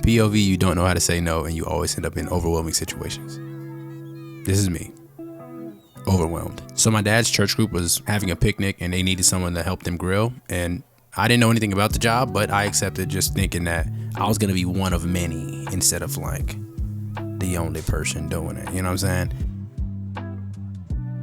POV, you don't know how to say no and you always end up in overwhelming situations. This is me. Overwhelmed. So my dad's church group was having a picnic and they needed someone to help them grill, and I didn't know anything about the job, but I accepted, just thinking that I was gonna be one of many instead of like the only person doing it. You know what I'm saying?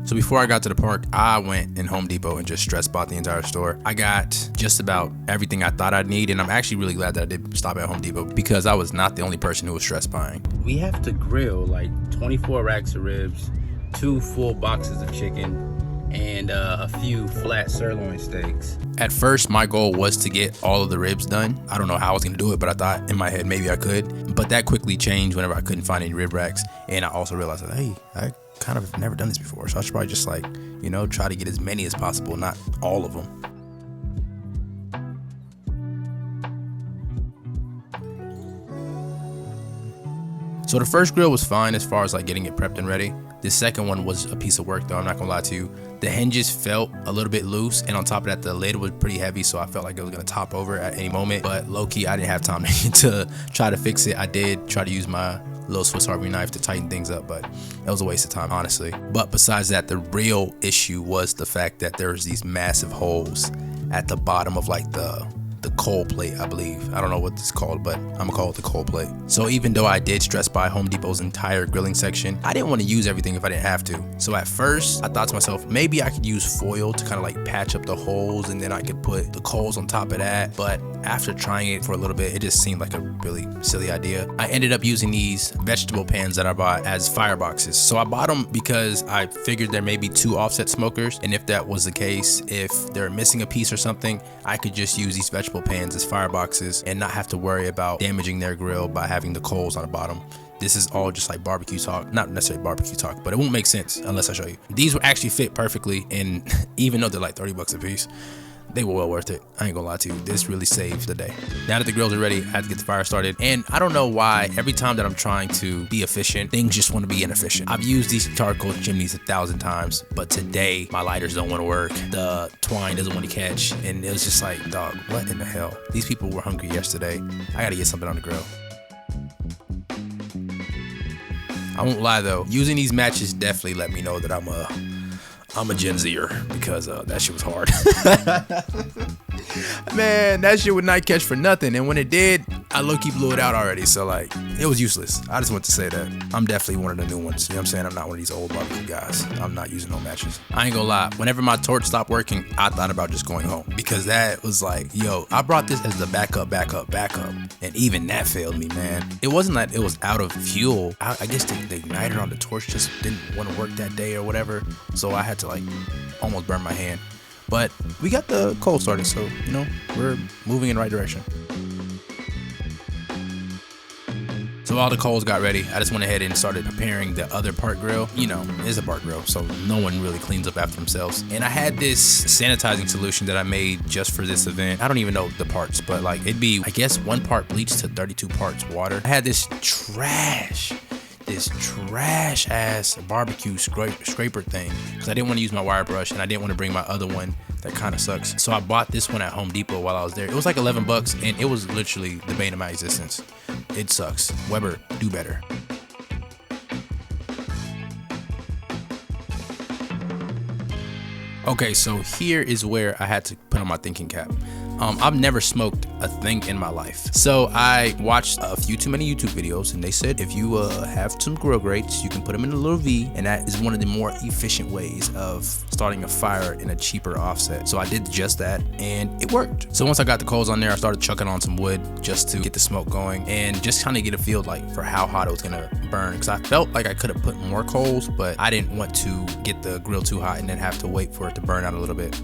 So before I got to the park, I went in Home Depot and just stress bought the entire store. I got just about everything I thought I'd need, and I'm actually really glad that I did stop at Home Depot because I was not the only person who was stress buying. We have to grill like 24 racks of ribs, 2 full boxes of chicken, and a few flat sirloin steaks. At first, my goal was to get all of the ribs done. I don't know how I was gonna do it, but I thought in my head maybe I could. But that quickly changed whenever I couldn't find any rib racks. And I also realized that, hey, I kind of never done this before. So I should probably just like, try to get as many as possible, not all of them. So the first grill was fine as far as like getting it prepped and ready. The second one was a piece of work though, I'm not gonna lie to you. The hinges felt a little bit loose, and on top of that, the lid was pretty heavy, so I felt like it was gonna top over at any moment. But low-key, I didn't have time to try to fix it. I did try to use my little Swiss Army knife to tighten things up, but it was a waste of time, honestly. But besides that, the real issue was the fact that there was these massive holes at the bottom of like the coal plate, I believe. I don't know what it's called, but I'm gonna call it the coal plate. So even though I did stress buy Home Depot's entire grilling section, I didn't want to use everything if I didn't have to. So at first, I thought to myself, maybe I could use foil to kind of like patch up the holes, and then I could put the coals on top of that. But after trying it for a little bit, it just seemed like a really silly idea. I ended up using these vegetable pans that I bought as fireboxes. So I bought them because I figured there may be 2 offset smokers, and if that was the case, if they're missing a piece or something, I could just use these vegetable pans as fireboxes and not have to worry about damaging their grill by having the coals on the bottom. This is all just like barbecue talk, not necessarily barbecue talk, but it won't make sense unless I show you. These will actually fit perfectly, and even though they're like 30 bucks a piece, they were well worth it. I ain't gonna lie to you, this really saved the day. Now that the grills are ready, I had to get the fire started, and I don't know why every time that I'm trying to be efficient, things just want to be inefficient. I've used these charcoal chimneys 1,000 times, but today my lighters don't want to work, the twine doesn't want to catch, and it was just like, dog, what in the hell? These people were hungry yesterday. I gotta get something on the grill. I won't lie though, using these matches definitely let me know that I'm a Gen Zer, because that shit was hard. Man, that shit would not catch for nothing, and when it did, I low-key blew it out already, so like, it was useless. I just want to say that I'm definitely one of the new ones, you know what I'm saying? I'm not one of these old barbecue guys. I'm not using no matches. I ain't gonna lie, whenever my torch stopped working, I thought about just going home, because that was like, yo, I brought this as the backup, and even that failed me, man. It wasn't that it was out of fuel. I guess the igniter on the torch just didn't want to work that day or whatever, so I had to like almost burn my hand. But we got the coal started, so we're moving in the right direction. So all the coals got ready. I just went ahead and started preparing the other part grill. It's a part grill, so no one really cleans up after themselves. And I had this sanitizing solution that I made just for this event. I don't even know the parts, but like it'd be, I guess, 1 part bleach to 32 parts water. I had this trash ass barbecue scraper thing because I didn't want to use my wire brush, and I didn't want to bring my other one that kind of sucks. So I bought this one at Home Depot while I was there. It was like 11 bucks, and it was literally the bane of my existence. It sucks. Weber, do better. Okay, so here is where I had to put on my thinking cap. I've never smoked a thing in my life. So I watched a few too many YouTube videos, and they said if you have some grill grates, you can put them in a little V, and that is one of the more efficient ways of starting a fire in a cheaper offset. So I did just that, and it worked. So once I got the coals on there, I started chucking on some wood just to get the smoke going and just kind of get a feel like for how hot it was gonna burn, because I felt like I could have put more coals, but I didn't want to get the grill too hot and then have to wait for it to burn out a little bit.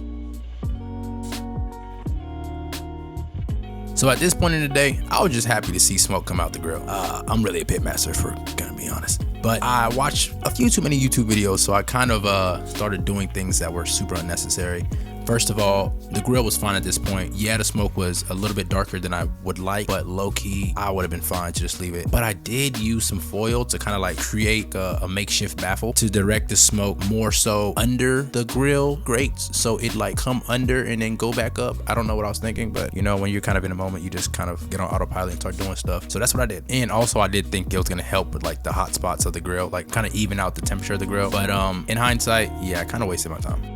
So at this point in the day, I was just happy to see smoke come out the grill. I'm really a pit master, for gonna be honest. But I watched a few too many YouTube videos, so I kind of started doing things that were super unnecessary. First of all, the grill was fine at this point. Yeah, the smoke was a little bit darker than I would like, but low-key, I would have been fine to just leave it. But I did use some foil to kind of like create a makeshift baffle to direct the smoke more so under the grill grates, so it like come under and then go back up. I don't know what I was thinking, but you know, when you're kind of in a moment, you just kind of get on autopilot and start doing stuff. So that's what I did. And also I did think it was gonna help with like the hot spots of the grill, like kind of even out the temperature of the grill. But in hindsight, yeah, I kind of wasted my time.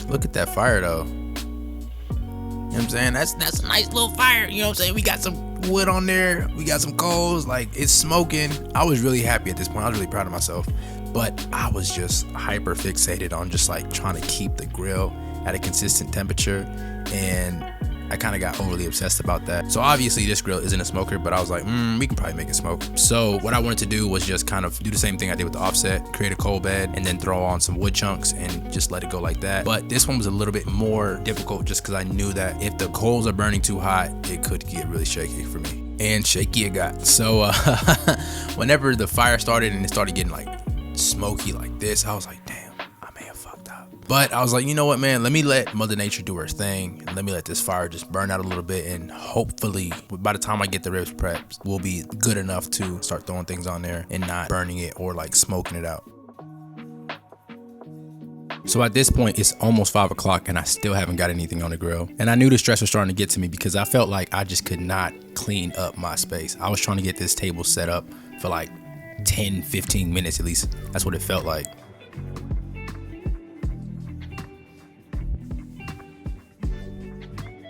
Look at that fire though. You know what I'm saying? That's a nice little fire. You know what I'm saying? We got some wood on there. We got some coals. Like, it's smoking. I was really happy at this point. I was really proud of myself. But I was just hyper fixated on just like trying to keep the grill at a consistent temperature. And I kind of got overly obsessed about that. So obviously this grill isn't a smoker, but I was like, we can probably make it smoke. So what I wanted to do was just kind of do the same thing I did with the offset, create a coal bed, and then throw on some wood chunks and just let it go like that. But this one was a little bit more difficult just because I knew that if the coals are burning too hot, it could get really shaky for me. And shaky it got. So whenever the fire started and it started getting like smoky like this, I was like, damn. But I was like, you know what, man, let me let Mother Nature do her thing and let me let this fire just burn out a little bit, and hopefully by the time I get the ribs prepped, we'll be good enough to start throwing things on there and not burning it or like smoking it out. So at this point, it's almost 5 o'clock and I still haven't got anything on the grill. And I knew the stress was starting to get to me because I felt like I just could not clean up my space. I was trying to get this table set up for like 10, 15 minutes at least. That's what it felt like.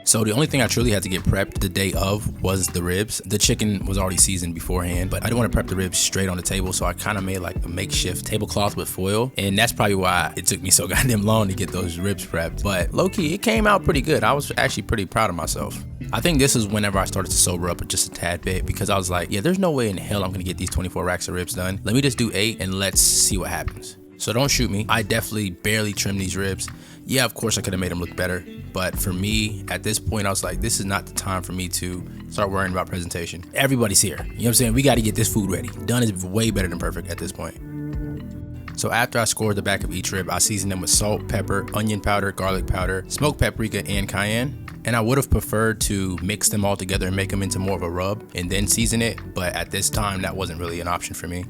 So the only thing I truly had to get prepped the day of was the ribs. The chicken was already seasoned beforehand, but I didn't want to prep the ribs straight on the table, so I kind of made like a makeshift tablecloth with foil, and that's probably why it took me so goddamn long to get those ribs prepped. But low-key, it came out pretty good. I was actually pretty proud of myself. I think this is whenever I started to sober up just a tad bit, because I was like, yeah, there's no way in hell I'm gonna get these 24 racks of ribs done. Let me just do 8 and let's see what happens. So don't shoot me. I definitely barely trimmed these ribs. Yeah, of course I could have made them look better, but for me, at this point, I was like, this is not the time for me to start worrying about presentation. Everybody's here. You know what I'm saying? We got to get this food ready. Done is way better than perfect at this point. So after I scored the back of each rib, I seasoned them with salt, pepper, onion powder, garlic powder, smoked paprika, and cayenne. And I would have preferred to mix them all together and make them into more of a rub and then season it, but at this time, that wasn't really an option for me.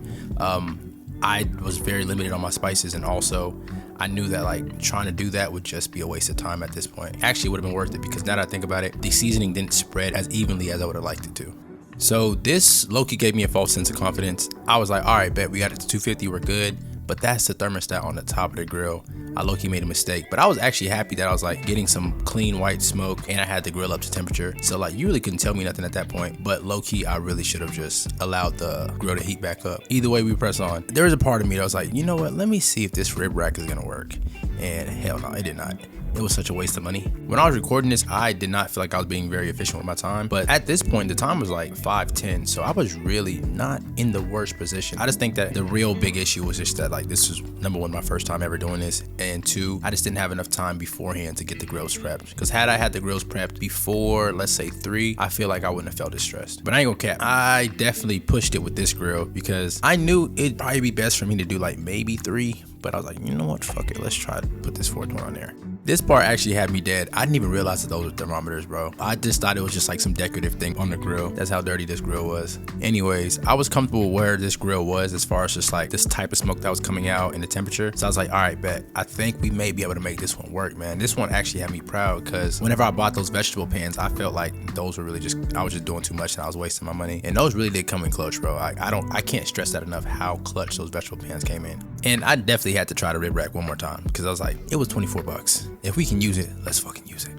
I was very limited on my spices, and also I knew that like trying to do that would just be a waste of time at this point. Actually, it would have been worth it because now that I think about it, the seasoning didn't spread as evenly as I would have liked it to. So this low-key gave me a false sense of confidence. I was like, all right, bet we got it to 250, we're good. But that's the thermostat on the top of the grill. I low-key made a mistake, but I was actually happy that I was like getting some clean white smoke and I had the grill up to temperature. So like you really couldn't tell me nothing at that point, but low-key I really should have just allowed the grill to heat back up. Either way we press on. There was a part of me that was like, you know what, let me see if this rib rack is gonna work. And hell no, it did not. It was such a waste of money. When I was recording this, I did not feel like I was being very efficient with my time. But at this point, the time was like 5:10. So I was really not in the worst position. I just think that the real big issue was just that like this was number one, my first time ever doing this. And two, I just didn't have enough time beforehand to get the grills prepped. Because had I had the grills prepped before, let's say 3, I feel like I wouldn't have felt as stressed. But I ain't gonna cap. I definitely pushed it with this grill because I knew it'd probably be best for me to do like maybe 3. But I was like, you know what, fuck it, let's try to put this 4th one on there. This part actually had me dead. I didn't even realize that those were thermometers, bro. I just thought it was just like some decorative thing on the grill. That's how dirty this grill was. Anyways, I was comfortable where this grill was as far as just like this type of smoke that was coming out and the temperature. So I was like, all right, bet. I think we may be able to make this one work, man. This one actually had me proud because whenever I bought those vegetable pans, I felt like those were really I was just doing too much and I was wasting my money. And those really did come in clutch, bro. I can't stress that enough how clutch those vegetable pans came in. And I definitely had to try the rib rack one more time because I was like, it was 24 bucks. If we can use it, let's fucking use it.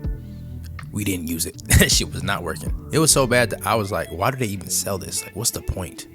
We didn't use it. That shit was not working. It was so bad that I was like, why do they even sell this? Like, what's the point?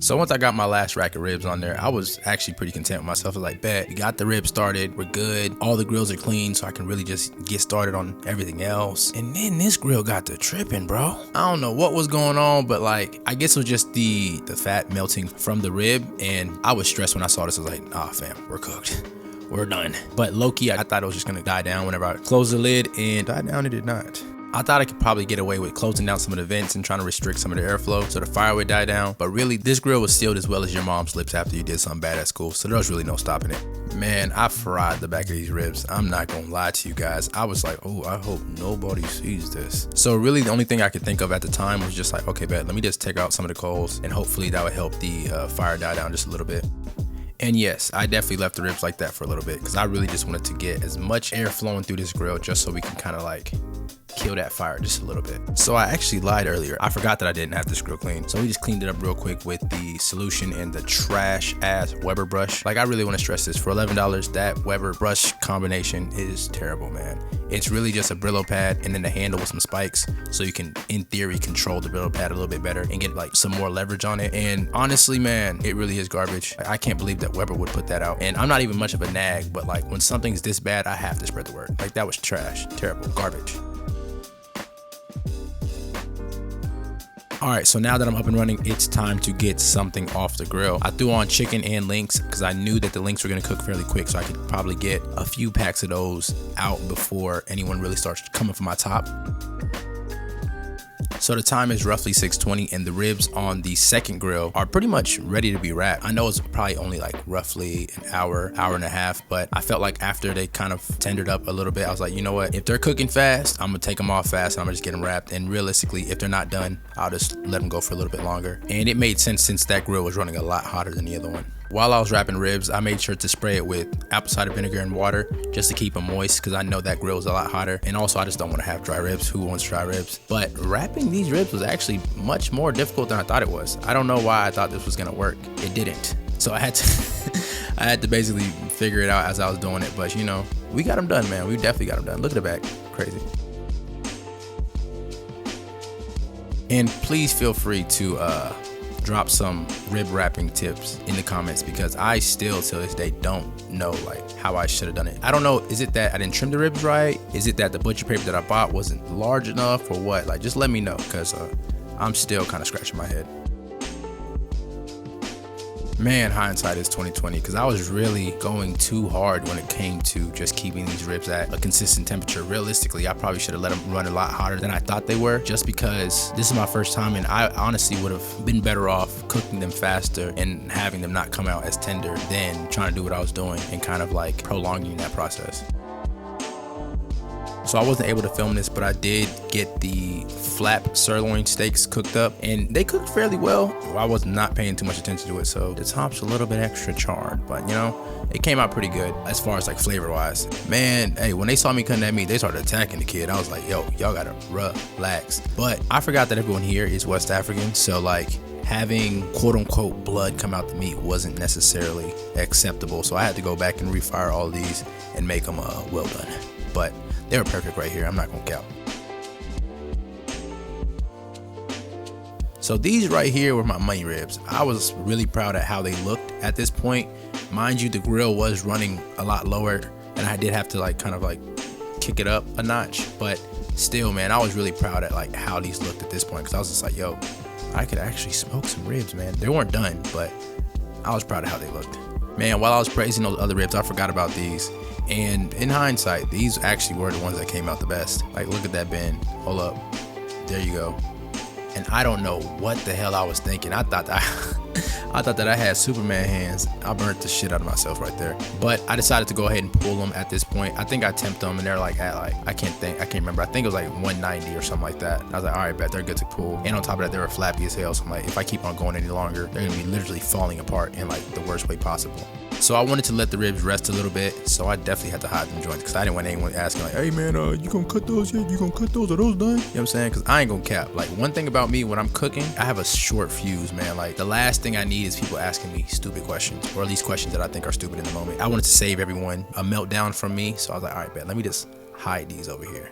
So once I got my last rack of ribs on there, I was actually pretty content with myself. I was like, bet, we got the ribs started. We're good. All the grills are clean, so I can really just get started on everything else. And then this grill got to tripping, bro. I don't know what was going on, but like, I guess it was just the fat melting from the rib. And I was stressed when I saw this. I was like, ah, fam, we're cooked. We're done. But low-key, I thought it was just gonna die down whenever I closed the lid, and die down it did not. I thought I could probably get away with closing down some of the vents and trying to restrict some of the airflow so the fire would die down, but really this grill was sealed as well as your mom's lips after you did something bad at school, so there was really no stopping it. Man, I fried the back of these ribs. I'm not gonna lie to you guys. I was like, oh, I hope nobody sees this. So really the only thing I could think of at the time was just like, okay, bet, let me just take out some of the coals and hopefully that would help the fire die down just a little bit. And yes, I definitely left the ribs like that for a little bit because I really just wanted to get as much air flowing through this grill just so we can kind of like kill that fire just a little bit. So I actually lied earlier. I forgot that I didn't have this grill clean. So we just cleaned it up real quick with the solution and the trash ass Weber brush. Like I really want to stress this, for $11, that Weber brush combination is terrible, man. It's really just a Brillo pad and then the handle with some spikes. So you can, in theory, control the Brillo pad a little bit better and get like some more leverage on it. And honestly, man, it really is garbage. Like, I can't believe that Weber would put that out. And I'm not even much of a nag, but like when something's this bad, I have to spread the word. Like that was trash, terrible, garbage. All right, so now that I'm up and running, it's time to get something off the grill. I threw on chicken and links because I knew that the links were gonna cook fairly quick, so I could probably get a few packs of those out before anyone really starts coming for my top. So the time is roughly 6:20 and the ribs on the second grill are pretty much ready to be wrapped. I know it's probably only like roughly an hour, hour and a half, but I felt like after they kind of tendered up a little bit, I was like, you know what? If they're cooking fast, I'm gonna take them off fast and I'm gonna just get them wrapped. And realistically, if they're not done, I'll just let them go for a little bit longer. And it made sense since that grill was running a lot hotter than the other one. While I was wrapping ribs, I made sure to spray it with apple cider vinegar and water just to keep them moist because I know that grill is a lot hotter. And also I just don't want to have dry ribs. Who wants dry ribs? But wrapping these ribs was actually much more difficult than I thought it was. I don't know why I thought this was gonna work. It didn't. So I had to I had to basically figure it out as I was doing it. But you know, we got them done, man. We definitely got them done. Look at the back, crazy. And please feel free to drop some rib wrapping tips in the comments because I still to this day don't know like how I should have done it. I don't know, is it that I didn't trim the ribs right? Is it that the butcher paper that I bought wasn't large enough or what? Like just let me know because I'm still kind of scratching my head. Man, hindsight is 2020 because I was really going too hard when it came to just keeping these ribs at a consistent temperature. Realistically, I probably should have let them run a lot hotter than I thought they were just because this is my first time and I honestly would have been better off cooking them faster and having them not come out as tender than trying to do what I was doing and kind of like prolonging that process. So I wasn't able to film this, but I did get the flap sirloin steaks cooked up and they cooked fairly well. I was not paying too much attention to it, so the top's a little bit extra charred, but you know, it came out pretty good as far as like flavor wise. Man, hey, when they saw me cutting that meat, they started attacking the kid. I was like, yo, y'all gotta relax. But I forgot that everyone here is West African, so like having quote unquote blood come out the meat wasn't necessarily acceptable. So I had to go back and refire all of these and make them well done. But they were perfect right here, I'm not gonna count. So these right here were my money ribs. I was really proud at how they looked at this point. Mind you, the grill was running a lot lower and I did have to like kind of like kick it up a notch, but still, man, I was really proud at like how these looked at this point because I was just like, yo, I could actually smoke some ribs, man. They weren't done, but I was proud of how they looked. Man, while I was praising those other ribs, I forgot about these. And in hindsight, these actually were the ones that came out the best. Like, look at that bend. Hold up. There you go. And I don't know what the hell I was thinking. I thought that I had Superman hands. I burnt the shit out of myself right there. But I decided to go ahead and pull them at this point. I think I temped them and they're like at like, I can't remember. I think it was like 190 or something like that. And I was like, all right, bet they're good to pull. And on top of that, they were flappy as hell. So I'm like, if I keep on going any longer, they're gonna be literally falling apart in like the worst way possible. So I wanted to let the ribs rest a little bit. So I definitely had to hide them joints because I didn't want anyone asking like, hey man, you gonna cut those yet? You gonna cut those? Are those done? You know what I'm saying? Because I ain't gonna cap. Like one thing about me when I'm cooking, I have a short fuse, man. Like the last thing I need is people asking me stupid questions, or at least questions that I think are stupid in the moment. I wanted to save everyone a meltdown from me. So I was like, all right, bet, let me just hide these over here.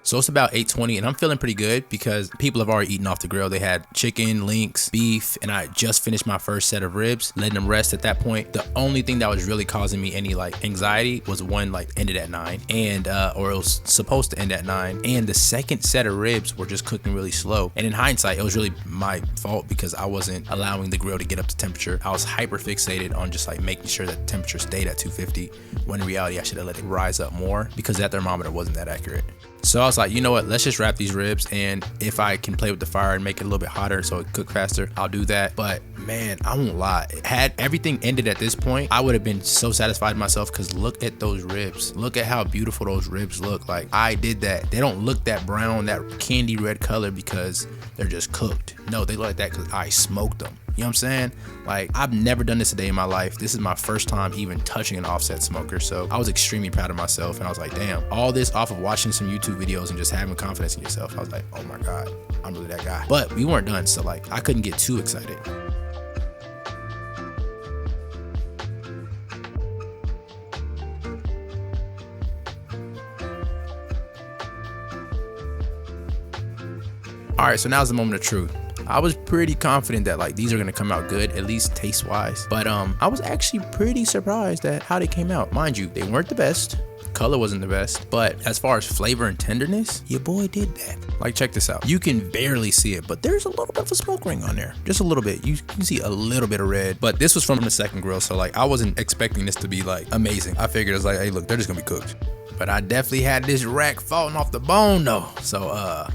So it's about 8:20 and I'm feeling pretty good because people have already eaten off the grill. They had chicken, links, beef, and I just finished my first set of ribs, letting them rest at that point. The only thing that was really causing me any like anxiety was one like ended at 9 and or it was supposed to end at 9, and the second set of ribs were just cooking really slow. And in hindsight, it was really my fault because I wasn't allowing the grill to get up to temperature. I was hyper fixated on just like making sure that the temperature stayed at 250, when in reality I should have let it rise up more because that thermometer wasn't that accurate. So I was like, you know what, let's just wrap these ribs, and if I can play with the fire and make it a little bit hotter so it cook faster, I'll do that. But man, I won't lie, had everything ended at this point, I would have been so satisfied with myself, because look at those ribs. Look at how beautiful those ribs look. Like, I did that. They don't look that brown, that candy red color because they're just cooked. No, they look like that because I smoked them. You know what I'm saying? Like, I've never done this a day in my life. This is my first time even touching an offset smoker. So I was extremely proud of myself, and I was like, damn, all this off of watching some YouTube videos and just having confidence in yourself. I was like, oh my God, I'm really that guy. But we weren't done, so like, I couldn't get too excited. All right, so now's the moment of truth. I was pretty confident that like these are gonna come out good, at least taste wise. But I was actually pretty surprised at how they came out. Mind you, they weren't the best. Color wasn't the best, but as far as flavor and tenderness, your boy did that. Like, check this out. You can barely see it, but there's a little bit of a smoke ring on there. Just a little bit. You can see a little bit of red, but this was from the second grill. So like, I wasn't expecting this to be like amazing. I figured it was like, hey, look, they're just gonna be cooked. But I definitely had this rack falling off the bone though. So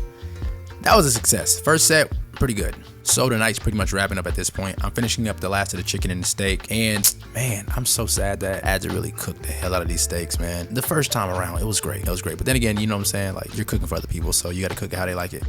that was a success. First set, pretty good. So tonight's pretty much wrapping up at this point. I'm finishing up the last of the chicken and the steak, and man, I'm so sad that I had to really cook the hell out of these steaks, man. The first time around, it was great. It was great. But then again, you know what I'm saying? Like, you're cooking for other people, so you got to cook it how they like it.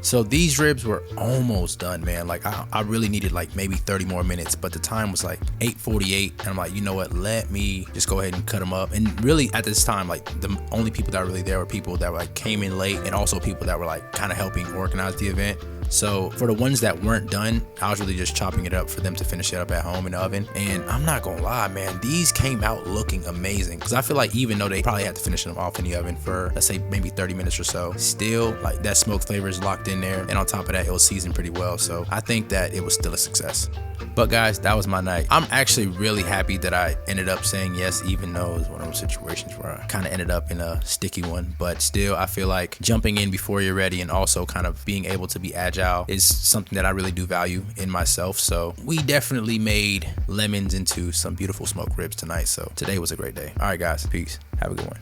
So these ribs were almost done, man. Like, I really needed like maybe 30 more minutes, but the time was like 8:48, and I'm like, you know what, let me just go ahead and cut them up. And really at this time, like, the only people that were really there were people that like came in late, and also people that were like kind of helping organize the event. So for the ones that weren't done, I was really just chopping it up for them to finish it up at home in the oven. And I'm not gonna lie, man, these came out looking amazing. Cause I feel like even though they probably had to finish them off in the oven for, let's say, maybe 30 minutes or so, still like that smoke flavor is locked in there. And on top of that, it was seasoned pretty well. So I think that it was still a success. But guys, that was my night. I'm actually really happy that I ended up saying yes, even though it was one of those situations where I kind of ended up in a sticky one. But still, I feel like jumping in before you're ready and also kind of being able to be agile is something that I really do value in myself. So we definitely made lemons into some beautiful smoked ribs tonight. So today was a great day. All right, guys, peace. Have a good one.